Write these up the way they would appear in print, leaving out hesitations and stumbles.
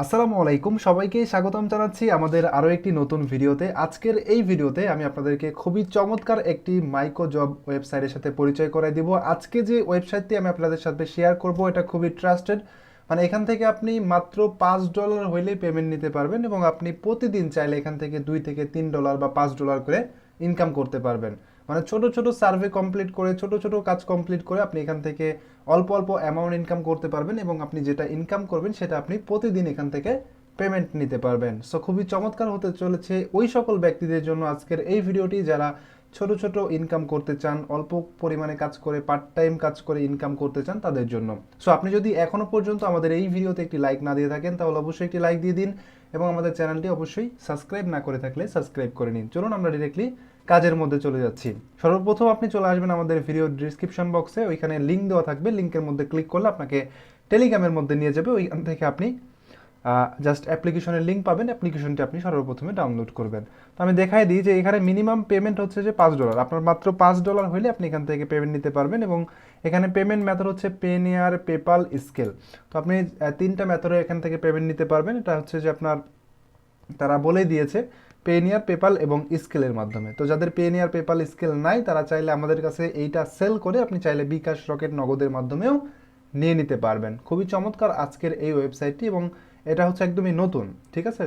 আসসালামু আলাইকুম, সবাইকে স্বাগতম জানাচ্ছি আমাদের আরও একটি নতুন ভিডিওতে। আজকের এই ভিডিওতে আমি আপনাদেরকে খুবই চমৎকার একটি মাইক্রো জব ওয়েবসাইটের সাথে পরিচয় করাই দিব। আজকে যে ওয়েবসাইটটি আমি আপনাদের সাথে শেয়ার করব এটা খুবই ট্রাস্টেড। মানে এখান থেকে আপনি মাত্র $5 হইলেই পেমেন্ট নিতে পারবেন এবং আপনি প্রতিদিন চাইলে এখান থেকে $2 থেকে $3 বা $5 করে ইনকাম করতে পারবেন। মানে ছোট ছোট সার্ভে কমপ্লিট করে, ছোট ছোট কাজ কমপ্লিট করে আপনি এখান থেকে অল্প অল্প অ্যামাউন্ট ইনকাম করতে পারবেন এবং আপনি যেটা ইনকাম করবেন সেটা আপনি প্রতিদিন এখান থেকে পেমেন্ট নিতে পারবেন। সো খুবই চমৎকার হতে চলেছে ওই সকল ব্যক্তিদের জন্য আজকের এই ভিডিওটি যারা ছোট ছোট ইনকাম করতে চান, অল্প পরিমাণে কাজ করে, পার্ট টাইম কাজ করে ইনকাম করতে চান তাদের জন্য। সো আপনি যদি এখনো পর্যন্ত আমাদের এই ভিডিওতে একটি লাইক না দিয়ে থাকেন তাহলে অবশ্যই একটি লাইক দিয়ে দিন এবং আমাদের চ্যানেলটি অবশ্যই সাবস্ক্রাইব না করে থাকলে সাবস্ক্রাইব করে নিন। চলুন আমরা ডিরেক্টলি কাজের মধ্যে চলে যাচ্ছি। সর্বপ্রথম আপনি চলে আসবেন আমাদের ভিডিও ডিসক্রিপশন বক্সে, ওইখানে লিঙ্ক দেওয়া থাকবে। লিঙ্কের মধ্যে ক্লিক করলে আপনাকে টেলিগ্রামের মধ্যে নিয়ে যাবে। ওইখান থেকে আপনি জাস্ট অ্যাপ্লিকেশনের লিঙ্ক পাবেন, অ্যাপ্লিকেশনটি আপনি সর্বপ্রথমে ডাউনলোড করবেন। তো আমি দেখাই দিই যে এখানে মিনিমাম পেমেন্ট হচ্ছে যে $5। আপনার মাত্র $5 হলে আপনি এখান থেকে পেমেন্ট নিতে পারবেন এবং এখানে পেমেন্ট মেথড হচ্ছে পেনিয়ার, পেপাল, স্কেল। তো আপনি তিনটা মেথডে এখান থেকে পেমেন্ট নিতে পারবেন। এটা হচ্ছে যে আপনার তারা বলে দিয়েছে পেনিয়ার, পেপাল এবং স্কেলের মাধ্যমে। তো যাদের পেনিয়ার, পেপাল, স্কেল নাই তারা চাইলে আমাদের কাছে এইটা সেল করে আপনি চাইলে বিকাশ, রকেট, নগদের মাধ্যমেও নিয়ে নিতে পারবেন। খুবই চমৎকার আজকের এই ওয়েবসাইটটি এবং এটা হচ্ছে একদমই নতুন, ঠিক আছে,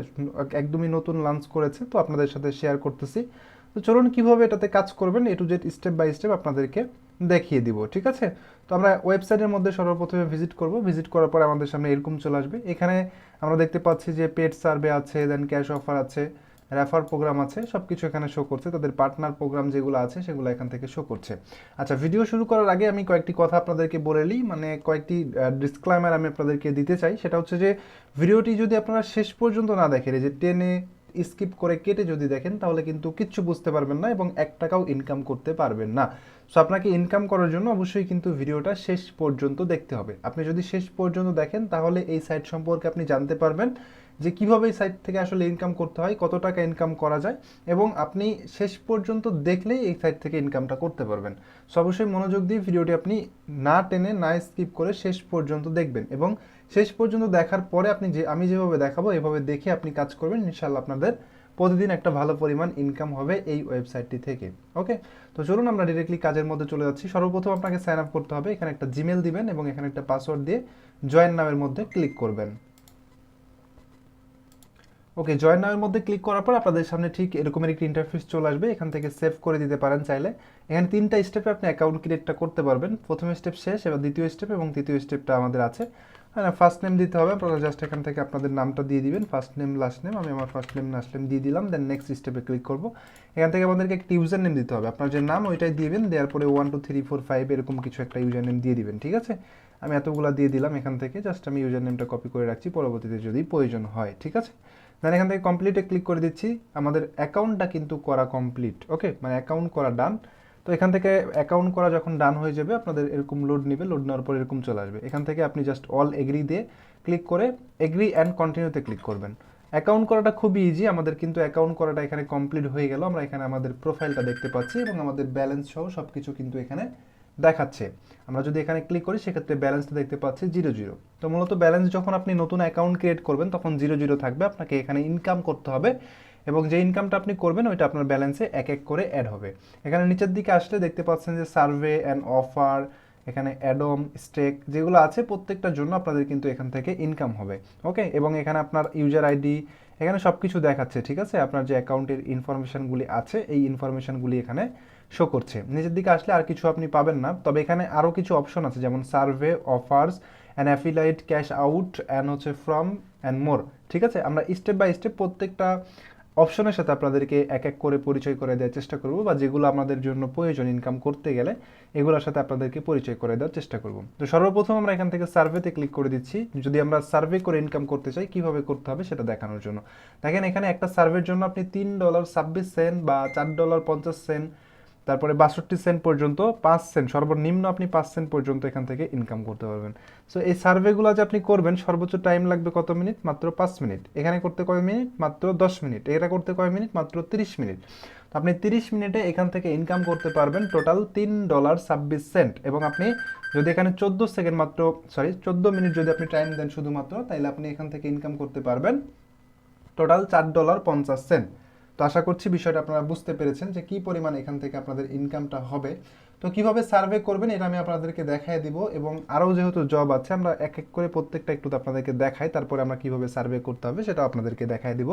একদমই নতুন লঞ্চ করেছে। তো আপনাদের সাথে শেয়ার করতেছি। তো চলুন কীভাবে এটাতে কাজ করবেন A to Z step by step আপনাদেরকে দেখিয়ে দিব, ঠিক আছে। তো আমরা ওয়েবসাইটের মধ্যে সর্বপ্রথমে ভিজিট করব। ভিজিট করার পর আমাদের সামনে এরকম চলে আসবে। এখানে আমরা দেখতে পাচ্ছি যে পেড সার্ভে আছে, দেন ক্যাশ অফার আছে, রেফার প্রোগ্রাম আছে, সব কিছু এখানে শো করছে। তাদের পার্টনার প্রোগ্রাম যেগুলো আছে সেগুলো এখান থেকে শো করছে। আচ্ছা, ভিডিও শুরু করার আগে আমি কয়েকটি কথা আপনাদেরকে বলে নিই, মানে কয়েকটি ডিসক্লেমার আমি আপনাদেরকে দিতে চাই। সেটা হচ্ছে যে ভিডিওটি যদি আপনারা শেষ পর্যন্ত না দেখেন, এই যে টেনে স্কিপ করে কেটে যদি দেখেন তাহলে কিন্তু কিচ্ছু বুঝতে পারবেন না এবং $1 ইনকাম করতে পারবেন না। সো আপনাকে ইনকাম করার জন্য অবশ্যই কিন্তু ভিডিওটা শেষ পর্যন্ত দেখতে হবে। আপনি যদি শেষ পর্যন্ত দেখেন তাহলে এই সাইট সম্পর্কে আপনি জানতে পারবেন যে কীভাবে এই সাইট থেকে আসলে ইনকাম করতে হয়, কত টাকা ইনকাম করা যায় এবং আপনি শেষ পর্যন্ত দেখলেই এই সাইট থেকে ইনকামটা করতে পারবেন। সো অবশ্যই মনোযোগ দিয়ে ভিডিওটি আপনি না টেনে, না স্কিপ করে শেষ পর্যন্ত দেখবেন এবং শেষ পর্যন্ত দেখার পরে আমি যেভাবে দেখাবো এভাবে দেখে আপনি কাজ করবেন। ইনশাআল্লাহ আপনাদের প্রতিদিন একটা ভালো পরিমাণ ইনকাম হবে এই ওয়েবসাইটটি থেকে। ওকে, তো চলুন আমরা ডিরেক্টলি কাজের মধ্যে চলে যাচ্ছি। সর্বপ্রথম আপনাকে সাইন আপ করতে হবে। এখানে একটা জিমেল দিবেন এবং এখানে একটা পাসওয়ার্ড দিয়ে জয়েন নামের মধ্যে ক্লিক করবেন। ওকে, জয়েন নামের মধ্যে ক্লিক করার পর আপনাদের সামনে ঠিক এরকমের একটি ইন্টারফেস চলে আসবে। এখান থেকে সেভ করে দিতে পারেন চাইলে। এখানে 3টা স্টেপে আপনি অ্যাকাউন্ট ক্রিয়েটটা করতে পারবেন। প্রথম স্টেপ শেষ, এবার দ্বিতীয় স্টেপ এবং তৃতীয় স্টেপটা আমাদের আছে। হ্যাঁ, ফার্স্ট নেম দিতে হবে। আপনারা জাস্ট এখান থেকে আপনাদের নামটা দিয়ে দিবেন, ফার্স্ট নেম, লাস্ট নেম। আমি আমার ফার্স্ট নেম, লাস্ট নেম দিয়ে দিলাম। দেন নেক্সট স্টেপে ক্লিক করব। এখান থেকে আমাদেরকে একটা ইউজার নেম দিতে হবে। আপনার যে নাম ওইটাই দিবেন, দেওয়ার পরে 1 2 3 4 5 এরকম কিছু একটা ইউজার নেম দিয়ে দিবেন, ঠিক আছে। আমি এতগুলা দিয়ে দিলাম। এখান থেকে জাস্ট আমি ইউজার নেমটা কপি করে রাখছি পরবর্তীতে যদি প্রয়োজন হয়, ঠিক আছে। দেন এখান থেকে কমপ্লিটে ক্লিক করে দিচ্ছি। আমাদের অ্যাকাউন্টটা কিন্তু করা কমপ্লিট। ওকে, মানে অ্যাকাউন্ট করা ডান। তো এখান থেকে অ্যাকাউন্ট করা যখন ডান হয়ে যাবে আপনাদের এরকম লোড নেবে। লোড নেওয়ার পর এরকম চলে আসবে। এখান থেকে আপনি জাস্ট অল এগ্রি দিয়ে ক্লিক করে এগ্রি অ্যান্ড কন্টিনিউতে ক্লিক করবেন। অ্যাকাউন্ট করাটা খুবই ইজি। আমাদের কিন্তু অ্যাকাউন্ট করাটা এখানে কমপ্লিট হয়ে গেল। আমরা এখানে আমাদের প্রোফাইলটা দেখতে পাচ্ছি এবং আমাদের ব্যালেন্স সহ সব কিছু কিন্তু এখানে দেখাচ্ছে। আমরা যদি এখানে ক্লিক করি সেক্ষেত্রে ব্যালেন্সটা দেখতে পাচ্ছি 0 তো মূলত ব্যালেন্স যখন আপনি নতুন অ্যাকাউন্ট ক্রিয়েট করবেন তখন 0 থাকবে। আপনাকে এখানে ইনকাম করতে হবে এবং যে ইনকামটা আপনি করবেন ওইটা আপনার ব্যালেন্সে এক এক করে অ্যাড হবে। এখানে নিচের দিকে আসলে দেখতে পাচ্ছেন যে সার্ভে অ্যান্ড অফার, এখানে অ্যাডম, স্টেক যেগুলো আছে প্রত্যেকটার জন্য আপনাদের কিন্তু এখান থেকে ইনকাম হবে। ওকে, এবং এখানে আপনার ইউজার আইডি, এখানে সব কিছু দেখাচ্ছে, ঠিক আছে। আপনার যে অ্যাকাউন্টের ইনফরমেশানগুলি আছে এই ইনফরমেশানগুলি এখানে শো করছে। নিচের দিকে আসলে আর কিছু আপনি পাবেন না, তবে এখানে আরও কিছু অপশন আছে যেমন survey, offers and affiliate, cash out and হচ্ছে ফ্রম অ্যান্ড মোর, ঠিক আছে। আমরা স্টেপ বাই স্টেপ প্রত্যেকটা অপশনের সাথে আপনাদেরকে এক এক করে পরিচয় করে দেওয়ার চেষ্টা করব, বা যেগুলো আমাদের জন্য প্রয়োজন ইনকাম করতে গেলে এগুলোর সাথে আপনাদেরকে পরিচয় করে দেওয়ার চেষ্টা করব। তো সর্বপ্রথম আমরা এখান থেকে সার্ভেতে ক্লিক করে দিচ্ছি। যদি আমরা সার্ভে করে ইনকাম করতে চাই কীভাবে করতে হবে সেটা দেখানোর জন্য। দেখেন এখানে একটা সার্ভের জন্য আপনি $3.26 বা $4.50, তারপরে 62 সেন্ট পর্যন্ত 5 সেন্ট, সর্বনিম্ন আপনি 5 সেন্ট পর্যন্ত এখান থেকে ইনকাম করতে পারবেন। সো এই সার্ভেগুলো যে আপনি করবেন সর্বোচ্চ টাইম লাগবে কত মিনিট? মাত্র 5 মিনিট। এখানে করতে কয় মিনিট? মাত্র 10 মিনিট। এটা করতে কয় মিনিট? মাত্র 30 মিনিট। তো আপনি 30 মিনিটে এখান থেকে ইনকাম করতে পারবেন টোটাল $3.26 এবং আপনি যদি এখানে 14 সেকেন্ড মাত্র 14 মিনিট যদি আপনি টাইম দেন শুধুমাত্র, তাহলে আপনি এখান থেকে ইনকাম করতে পারবেন টোটাল $4.50। তো আশা করছি বিষয়টা আপনারা বুঝতে পেরেছেন যে কি পরিমাণ এখান থেকে আপনাদের ইনকামটা হবে। তো কিভাবে সার্ভে করবেন এটা আমি আপনাদেরকে দেখাই দিব, এবং আরও যেহেতু জব আছে আমরা এক এক করে প্রত্যেকটা একটু আপনাদেরকে দেখাই, তারপরে আমরা কিভাবে সার্ভে করতে হবে সেটা আপনাদেরকে দেখাই দিব।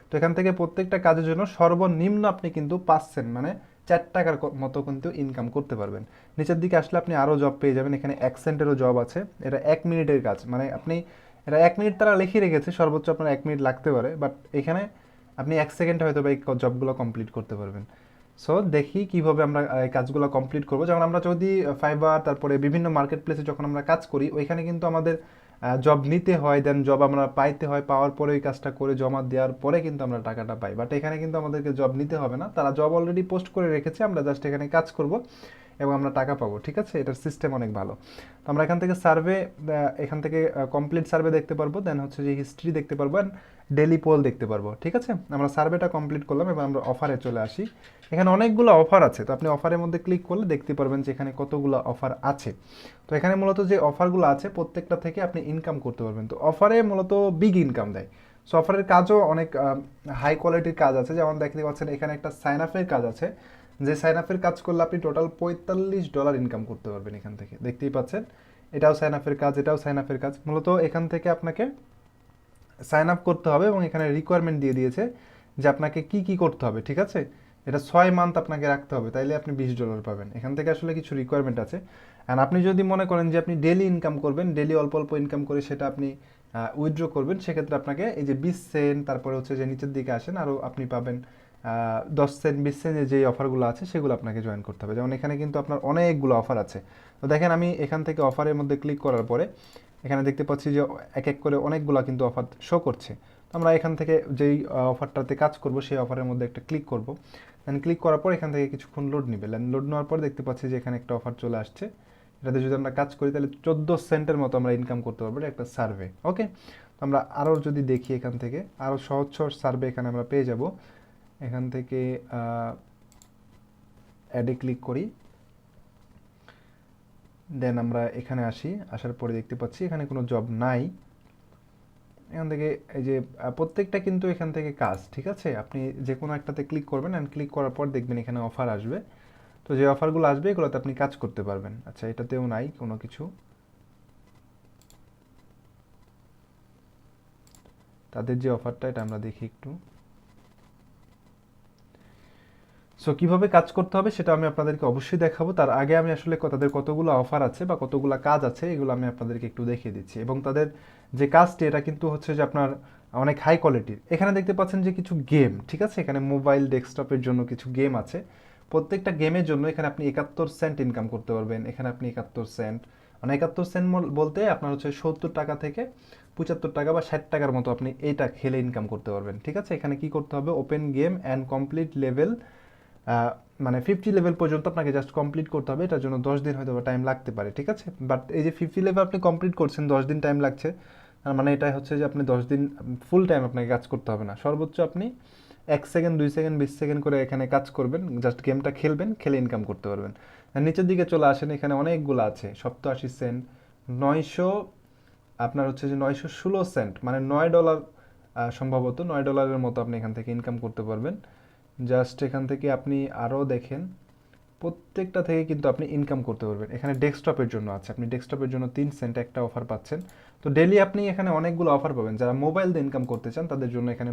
তো এখান থেকে প্রত্যেকটা কাজের জন্য সর্বনিম্ন আপনি কিন্তু 5 সেন্ট মানে 4 টাকার মতো কিন্তু ইনকাম করতে পারবেন। নিচের দিকে আসলে আপনি আরও জব পেয়ে যাবেন, এখানে 1 সেন্টেরও জব আছে, এটা 1 মিনিটের কাজ, মানে আপনি এটা 1 মিনিট তারা লিখে রেখেছে, সর্বোচ্চ আপনার 1 মিনিট লাগতে পারে, বাট এখানে আপনি 1 সেকেন্ডে হয়তো বা এই জবগুলো কমপ্লিট করতে পারবেন। সো দেখি কিভাবে আমরা এই কাজগুলো কমপ্লিট করবো। যেমন আমরা যদি ফাইবার তারপরে বিভিন্ন মার্কেট প্লেসে যখন আমরা কাজ করি, ওইখানে কিন্তু আমাদের জব নিতে হয়, দেন জব আমরা পাইতে হয়, পাওয়ার পরে ওই কাজটা করে জমা দেওয়ার পরে কিন্তু আমরা টাকাটা পাই। বাট এখানে কিন্তু আমাদেরকে জব নিতে হবে না, তারা জব অলরেডি পোস্ট করে রেখেছে, আমরা জাস্ট এখানে কাজ করব এবং আমরা টাকা পাবো। ঠিক আছে, এটার সিস্টেম অনেক ভালো। তো আমরা এখান থেকে সার্ভে, এখান থেকে কমপ্লিট সার্ভে দেখতে পারবো, দেন হচ্ছে যে হিস্ট্রি দেখতে পারবো, অ্যান্ড ডেলি পোল দেখতে পারবো। ঠিক আছে, আমরা সার্ভেটা কমপ্লিট করলাম এবং আমরা অফারে চলে আসি। এখানে অনেকগুলো অফার আছে, তো আপনি অফারের মধ্যে ক্লিক করলে দেখতে পারবেন যে এখানে কতগুলো অফার আছে। তো এখানে মূলত যে অফারগুলো আছে প্রত্যেকটা থেকে আপনি ইনকাম করতে পারবেন। তো অফারে মূলত বিগ ইনকাম দেয়। সো অফারের কাজও অনেক হাই কোয়ালিটির কাজ আছে, যেমন দেখতে পাচ্ছেন এখানে একটা সাইন আপের কাজ আছে, যে সাইন আপের কাজ করলে আপনি টোটাল $45 ইনকাম করতে পারবেন এখান থেকে। দেখতেই পাচ্ছেন এটাও সাইন আপের কাজ, এটাও সাইন আপের কাজ। মূলত এখান থেকে আপনাকে সাইন আপ করতে হবে এবং এখানে রিকোয়ারমেন্ট দিয়ে দিয়েছে যে আপনাকে কি কি করতে হবে। ঠিক আছে, এটা 6 মান্থ আপনাকে রাখতে হবে, তাইলে আপনি $20 পাবেন। এখান থেকে আসলে কিছু রিকোয়ারমেন্ট আছে। অ্যান্ড আপনি যদি মনে করেন যে আপনি ডেলি ইনকাম করবেন, ডেলি অল্প অল্প ইনকাম করে সেটা আপনি উইথড্র করবেন, সেক্ষেত্রে আপনাকে এই যে 20 সেন্ট, তারপরে হচ্ছে যে নিচের দিকে আসেন আরও আপনি পাবেন 10 সেন্ট 20 সেন্টের যে অফারগুলো আছে সেগুলো আপনাকে জয়েন করতে হবে। যেমন এখানে কিন্তু আপনার অনেকগুলো অফার আছে। তো দেখেন আমি এখান থেকে অফারের মধ্যে ক্লিক করার পরে এখানে দেখতে পাচ্ছি যে এক এক করে অনেকগুলো কিন্তু অফার শো করছে। তো আমরা এখান থেকে যেই অফারটাতে কাজ করব সেই অফারের মধ্যে একটা ক্লিক করব, দেন ক্লিক করার পর এখান থেকে কিছুক্ষণ লোড নেবে। লোড নেওয়ার পর দেখতে পাচ্ছি যে এখানে একটা অফার চলে আসছে, এটাতে যদি আমরা কাজ করি তাহলে 14 সেন্টের মতো আমরা ইনকাম করতে পারবো, এটা একটা সার্ভে। ওকে, আমরা আরও যদি দেখি এখান থেকে আরও সহজ সহজ সার্ভে এখানে আমরা পেয়ে যাব। এখান থেকে অ্যাডে ক্লিক করি, দেন আমরা এখানে আসি, আসার পরে দেখতে পাচ্ছি এখানে কোনো জব নাই। এখান থেকে এই যে প্রত্যেকটা কিন্তু এখান থেকে কাজ। ঠিক আছে, আপনি যে কোনো একটাতে ক্লিক করবেন, অ্যান্ড ক্লিক করার পর দেখবেন এখানে অফার আসবে। তো যে অফারগুলো আসবে এগুলোতে আপনি কাজ করতে পারবেন। আচ্ছা, এটাতেও নাই কোনো কিছু, তাদের যে অফারটা এটা আমরা দেখি একটু। সো কীভাবে কাজ করতে হবে সেটা আমি আপনাদেরকে অবশ্যই দেখাবো। তার আগে আমি আসলে তাদের কতগুলো অফার আছে বা কতগুলো কাজ আছে এগুলো আমি আপনাদেরকে একটু দেখিয়ে দিচ্ছি। এবং তাদের যে কাজটি এটা কিন্তু হচ্ছে যে আপনার অনেক হাই কোয়ালিটির। এখানে দেখতে পাচ্ছেন যে কিছু গেম, ঠিক আছে, এখানে মোবাইল ডেস্কটপের জন্য কিছু গেম আছে। প্রত্যেকটা গেমের জন্য এখানে আপনি 71 সেন্ট ইনকাম করতে পারবেন। এখানে আপনি 71 সেন্ট, মানে 71 সেন্ট বলতে আপনার হচ্ছে 70 টাকা থেকে 75 টাকা বা 60 টাকার মতো আপনি এইটা খেলে ইনকাম করতে পারবেন। ঠিক আছে, এখানে কি করতে হবে, open game and complete level, মানে 50 লেভেল পর্যন্ত আপনাকে জাস্ট কমপ্লিট করতে হবে। এটার জন্য 10 দিন হয়তো টাইম লাগতে পারে। ঠিক আছে, বাট এই যে 50 লেভেল আপনি কমপ্লিট করছেন 10 দিন টাইম লাগছে, তার মানে এটা হচ্ছে যে আপনি 10 দিন ফুল টাইম আপনাকে কাজ করতে হবে না, সর্বোচ্চ আপনি 1 সেকেন্ড 2 সেকেন্ড 20 সেকেন্ড করে এখানে কাজ করবেন, জাস্ট গেমটা খেলবেন, খেলে ইনকাম করতে পারবেন। আর নিচের দিকে চলে আসেন, এখানে অনেকগুলো আছে, 87 সেন্ট, 900, আপনার হচ্ছে যে 916 সেন্ট, মানে $9, সম্ভবত $9 মতো আপনি এখান থেকে ইনকাম করতে পারবেন। জাস্ট এখান থেকে আপনি আরও দেখেন প্রত্যেকটা থেকে কিন্তু আপনি ইনকাম করতে পারবেন। এখানে ডেস্কটপের জন্য আছে, আপনি ডেস্কটপের জন্য 3 সেন্ট একটা অফার পাচ্ছেন। তো ডেলি আপনি এখানে অনেকগুলো অফার পাবেন। যারা মোবাইল দিয়ে ইনকাম করতে চান তাদের জন্য এখানে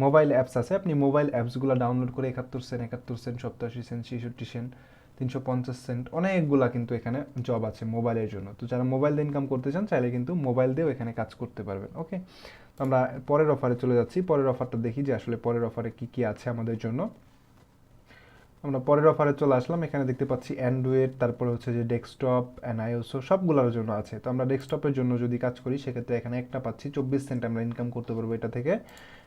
মোবাইল অ্যাপস আছে, আপনি মোবাইল অ্যাপসগুলো ডাউনলোড করে 71 cent 71 cent 87 cent 66 cent 350 cent অনেকগুলা কিন্তু এখানে জব আছে মোবাইলের জন্য। তো যারা মোবাইল দিয়ে ইনকাম করতে চান চাইলে কিন্তু মোবাইল দিয়েও এখানে কাজ করতে পারবেন। ওকে, তো আমরা পরের অফারে চলে যাচ্ছি। পরের অফারটা দেখি যে আসলে পরের অফারে কি কি আছে আমাদের জন্য। আমরা পরের অফারে চলে আসলাম, এখানে দেখতে পাচ্ছি অ্যান্ড্রয়েড, তারপরে হচ্ছে যে ডেস্কটপ অ্যান্ড আইওসও সবগুলোর জন্য আছে। তো আমরা ডেস্কটপের জন্য যদি কাজ করি সেক্ষেত্রে এখানে একটা পাচ্ছি 24 সেন্ট আমরা ইনকাম করতে পারবো এটা থেকে।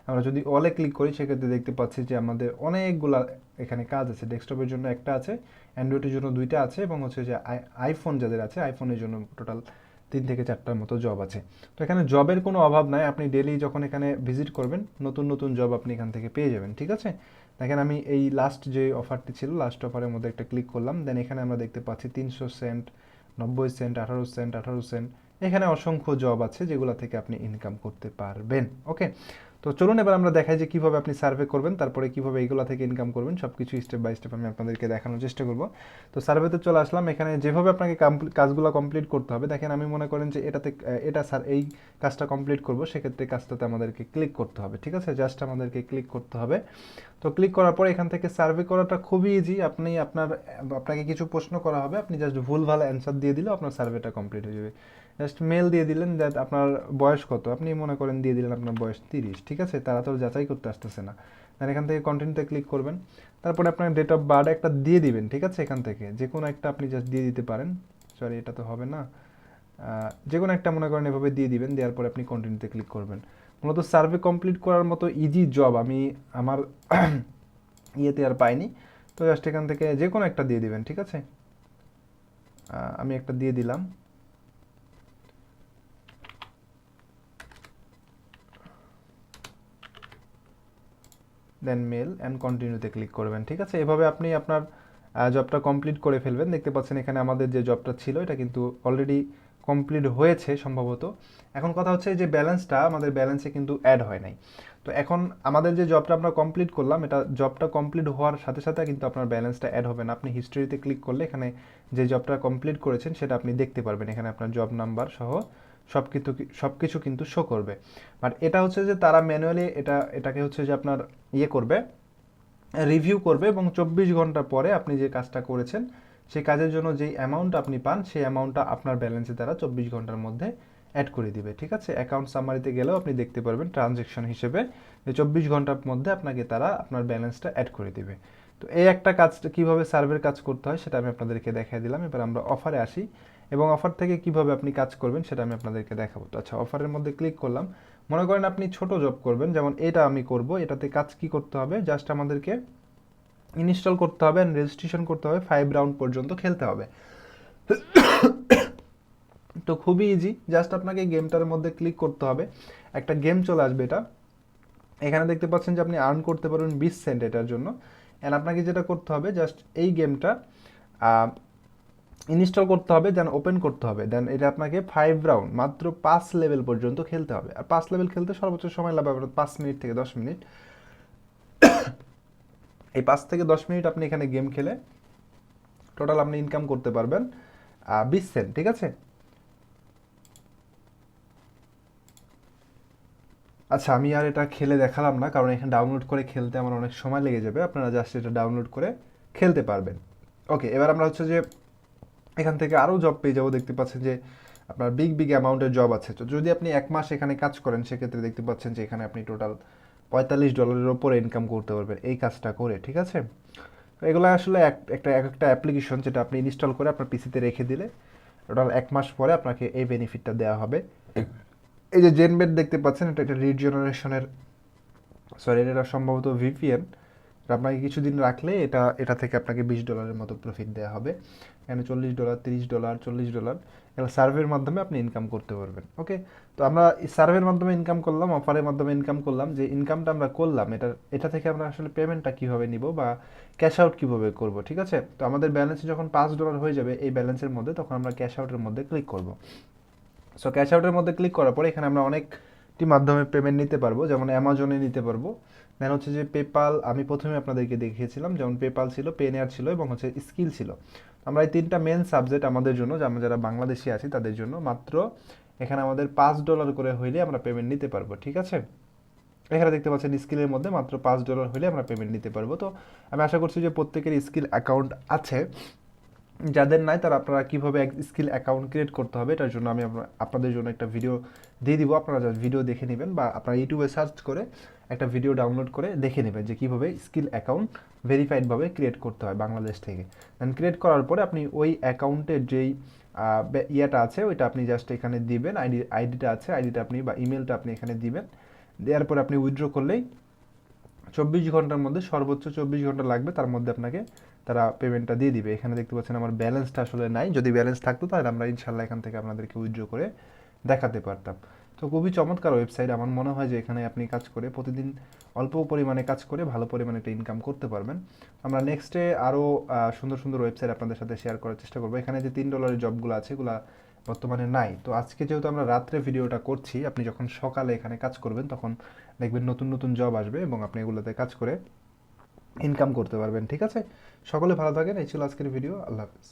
আমরা যদি অলে ক্লিক করি সেক্ষেত্রে দেখতে পাচ্ছি যে আমাদের অনেকগুলা এখানে কাজ আছে। ডেস্কটপের জন্য একটা আছে, অ্যান্ড্রয়েডের জন্য 2টা আছে, এবং হচ্ছে যে আইফোন যাদের আছে আইফোনের জন্য টোটাল 3 থেকে 4টার মতো জব আছে। তো এখানে জবের কোনো অভাব নাই, আপনি ডেলি যখন এখানে ভিজিট করবেন নতুন নতুন জব আপনি এখান থেকে পেয়ে যাবেন। ঠিক আছে, দেখেন আমি এই লাস্ট যে অফারটি ছিল লাস্ট অফারের মধ্যে একটা ক্লিক করলাম, দেন এখানে আমরা দেখতে পাচ্ছি 300 সেন্ট, 90 সেন্ট, 18 সেন্ট, 18 সেন্ট, এখানে অসংখ্য জব আছে যেগুলো থেকে আপনি ইনকাম করতে পারবেন। ওকে, তো চলুন এবার আমরা দেখাই যে কীভাবে আপনি সার্ভে করবেন, তারপরে কীভাবে এইগুলো থেকে ইনকাম করবেন, সব কিছু স্টেপ বাই স্টেপ আমি আপনাদেরকে দেখানোর চেষ্টা করব। তো সার্ভেতে চলে আসলাম, এখানে যেভাবে আপনাকে কাজগুলো কমপ্লিট করতে হবে, দেখেন আমি মনে করেন যে এটা স্যার এই কাজটা কমপ্লিট করব, সেক্ষেত্রে কাজটাতে আমাদেরকে ক্লিক করতে হবে। ঠিক আছে, জাস্ট আমাদেরকে ক্লিক করতে হবে। তো ক্লিক করার পর এখান থেকে সার্ভে করাটা খুবই ইজি। আপনাকে কিছু প্রশ্ন করা হবে, আপনি জাস্ট ভুলভাল অ্যান্সার দিয়ে দিলে আপনার সার্ভেটা কমপ্লিট হয়ে যাবে। জাস্ট মেল দিয়ে দিলেন দ্যাট আপনার বয়স কত, আপনি মনে করেন দিয়ে দিলেন আপনার বয়স 30। ঠিক আছে, তারা তো যাচাই করতে আসতেছে না। দেন এখান থেকে কন্টিনিউতে ক্লিক করবেন, তারপরে আপনার ডেট অফ বার্থ একটা দিয়ে দিবেন। ঠিক আছে, এখান থেকে যে কোনো একটা আপনি জাস্ট দিয়ে দিতে পারেন। সরি, এটা তো হবে না, যে কোনো একটা মনে করেন এভাবে দিয়ে দিবেন, দেওয়ার পরে আপনি কন্টিনিউতে ক্লিক করবেন। মূলত সার্ভে কমপ্লিট করার মতো ইজি জব আমি আমার ইয়েতে আর পাইনি। তো জাস্ট এখান থেকে যে কোনো একটা দিয়ে দিবেন। ঠিক আছে, আমি একটা দিয়ে দিলাম। দেন মেল অ্যান্ড কন্টিনিউতে ক্লিক করবেন। ঠিক আছে, এভাবে আপনি আপনার জবটা কমপ্লিট করে ফেলবেন। দেখতে পাচ্ছেন এখানে আমাদের যে জবটা ছিল এটা কিন্তু অলরেডি কমপ্লিট হয়েছে সম্ভবত। এখন কথা হচ্ছে যে ব্যালেন্সটা আমাদের ব্যালেন্সে কিন্তু অ্যাড হয় নাই। তো এখন আমাদের যে জবটা আমরা কমপ্লিট করলাম, এটা জবটা কমপ্লিট হওয়ার সাথে সাথে কিন্তু আপনার ব্যালেন্সটা অ্যাড হবে না। আপনি হিস্ট্রিতে ক্লিক করলে এখানে যে জবটা কমপ্লিট করেছেন সেটা আপনি দেখতে পারবেন। এখানে আপনার জব নাম্বার সহ সব কিছু কিন্তু শো করবে। বাট এটা হচ্ছে যে তারা ম্যানুয়ালি এটাকে হচ্ছে যে আপনার করবে, রিভিউ করবে, এবং 24 ঘন্টা পরে আপনি যে কাজটা করেছেন সেই কাজের জন্য যেই অ্যামাউন্ট আপনি পান সেই অ্যামাউন্টটা আপনার ব্যালেন্সে তারা 24 ঘন্টার মধ্যে অ্যাড করে দিবে। ঠিক আছে, অ্যাকাউন্ট সামারিতে গেলেও আপনি দেখতে পারবেন ট্রানজ্যাকশন হিসেবে যে 24 ঘন্টার মধ্যে আপনাকে তারা আপনার ব্যালেন্সটা অ্যাড করে দিবে। তো এই একটা কাজটা কীভাবে সার্ভের কাজ করতে হয় সেটা আমি আপনাদেরকে দেখিয়ে দিলাম। এবার আমরা অফারে আসি, এবং অফার থেকে কিভাবে আপনি কাজ করবেন সেটা আমি আপনাদেরকে দেখাবো। তো আচ্ছা, অফারের মধ্যে ক্লিক করলাম। মনে করেন আপনি ছোট জব করবেন, যেমন এটা আমি করব, এটাতে কাজ কি করতে হবে, জাস্ট আমাদেরকে ইনস্টল করতে হবে, রেজিস্ট্রেশন করতে হবে, 5 রাউন্ড পর্যন্ত খেলতে হবে। তো খুবই ইজি, জাস্ট আপনাকে গেমটার মধ্যে ক্লিক করতে হবে, একটা গেম চলে আসবে। এটা এখানে দেখতে পাচ্ছেন যে আপনি আর্ন করতে পারবেন 20 সেন্ট এটার জন্য। অ্যান্ড আপনাকে যেটা করতে হবে, জাস্ট এই গেমটা ইনস্টল করতে হবে, দেন ওপেন করতে হবে, দেন এটা আপনাকে 5 রাউন্ড মাত্র 5 লেভেল পর্যন্ত খেলতে হবে। আর 5 লেভেল খেলতে সর্বোচ্চ সময় লাগবে 5 মিনিট থেকে 10 মিনিট। এই 5 থেকে 10 মিনিট আপনি এখানে গেম খেলে টোটাল আপনি ইনকাম করতে পারবেন 20 সেন্ট। ঠিক আছে, আচ্ছা আমি আর এটা খেলে দেখালাম না, কারণ এখানে ডাউনলোড করে খেলতে আমার অনেক সময় লেগে যাবে। আপনারা জাস্ট এটা ডাউনলোড করে খেলতে পারবেন। ওকে, এবার আমরা হচ্ছে যে এখান থেকে আরও জব পেয়ে যাবো। দেখতে পাচ্ছেন যে আপনার বিগ অ্যামাউন্টের জব আছে। তো যদি আপনি 1 মাস এখানে কাজ করেন, সেক্ষেত্রে দেখতে পাচ্ছেন যে এখানে আপনি টোটাল $45 ওপরে ইনকাম করতে পারবেন এই কাজটা করে। ঠিক আছে, তো এগুলো আসলে একটা অ্যাপ্লিকেশন যেটা আপনি ইনস্টল করে আপনার পিসিতে রেখে দিলে টোটাল 1 মাস পরে আপনাকে এই বেনিফিটটা দেওয়া হবে। এই যে জেনবেট দেখতে পাচ্ছেন, এটা একটা লিড জেনারেশনের, সরি এটা সম্ভবত ভিপিএন। আপনাকে কিছুদিন রাখলে এটা থেকে আপনাকে $20 মতো প্রফিট দেওয়া হবে। এখানে $40, $30, $40 এগুলো সার্ভের মাধ্যমে আপনি ইনকাম করতে পারবেন। ওকে, তো আমরা সার্ভের মাধ্যমে ইনকাম করলাম, অফারের মাধ্যমে ইনকাম করলাম। যে ইনকামটা আমরা করলাম এটা থেকে আমরা আসলে পেমেন্টটা কীভাবে নিব বা ক্যাশ আউট কীভাবে করব। ঠিক আছে, তো আমাদের ব্যালেন্সে যখন $5 হয়ে যাবে এই ব্যালেন্সের মধ্যে, তখন আমরা ক্যাশ আউটের মধ্যে ক্লিক করব। সো ক্যাশ আউটের মধ্যে ক্লিক করার পরে এখানে আমরা অনেকটি মাধ্যমে পেমেন্ট নিতে পারবো, যেমন অ্যামাজনে নিতে পারবো। দেন হচ্ছে যে পেপাল, আমি প্রথমে আপনাদেরকে দেখিয়েছিলাম, যেমন পেপাল ছিল, পেনেয়ার ছিল, এবং হচ্ছে স্কিল ছিল। আমরা এই 3টা মেন সাবজেক্ট আমাদের জন্য, যে আমরা যারা বাংলাদেশি আছি তাদের জন্য মাত্র এখানে আমাদের $5 করে হইলে আমরা পেমেন্ট নিতে পারবো। ঠিক আছে, এখানে দেখতে পাচ্ছেন স্কিলের মধ্যে মাত্র $5 হলে আমরা পেমেন্ট নিতে পারবো। তো আমি আশা করছি যে প্রত্যেকের স্কিল অ্যাকাউন্ট আছে। যাদের নাই তারা আপনারা কীভাবে স্কিল অ্যাকাউন্ট ক্রিয়েট করতে হবে এটার জন্য আমি আপনাদের জন্য একটা ভিডিও দিয়ে দিব। আপনারা জাস্ট ভিডিও দেখে নেবেন, বা আপনারা ইউটিউবে সার্চ করে একটা ভিডিও ডাউনলোড করে দেখে নেবেন যে কীভাবে স্কিল অ্যাকাউন্ট ভেরিফাইডভাবে ক্রিয়েট করতে হয় বাংলাদেশ থেকে। দেন ক্রিয়েট করার পরে আপনি ওই অ্যাকাউন্টের যেই ইয়েটা আছে ওইটা আপনি জাস্ট এখানে দিবেন, আইডিটা আছে, আইডিটা আপনি বা ইমেলটা আপনি এখানে দিবেন। দেওয়ার পরে আপনি উইথড্র করলেই 24 ঘন্টার মধ্যে, সর্বোচ্চ 24 ঘন্টা লাগবে, তার মধ্যে আপনাকে তারা পেমেন্টটা দিয়ে দিবে। এখানে দেখতে পাচ্ছেন আমার ব্যালেন্সটা আসলে নাই, যদি ব্যালেন্স থাকতো তাহলে আমরা ইনশাল্লাহ এখান থেকে আপনাদেরকে উইথড্র করে দেখাতে পারতাম। তো খুবই চমৎকার ওয়েবসাইট। আমার মনে হয় যে এখানে আপনি কাজ করে প্রতিদিন অল্প পরিমাণে কাজ করে ভালো পরিমাণে একটা ইনকাম করতে পারবেন। আমরা নেক্সটে আরও সুন্দর সুন্দর ওয়েবসাইট আপনাদের সাথে শেয়ার করার চেষ্টা করবো। এখানে যে $3 জবগুলো আছে এগুলো বর্তমানে নাই। তো আজকে যেহেতু আমরা রাত্রে ভিডিওটা করছি, আপনি যখন সকালে এখানে কাজ করবেন তখন দেখবেন নতুন নতুন জব আসবে এবং আপনি এগুলোতে কাজ করে ইনকাম করতে পারবেন। ঠিক আছে, সকলে ভালো থাকেন। এই ছিল আজকের ভিডিও। আল্লাহ হাফিজ।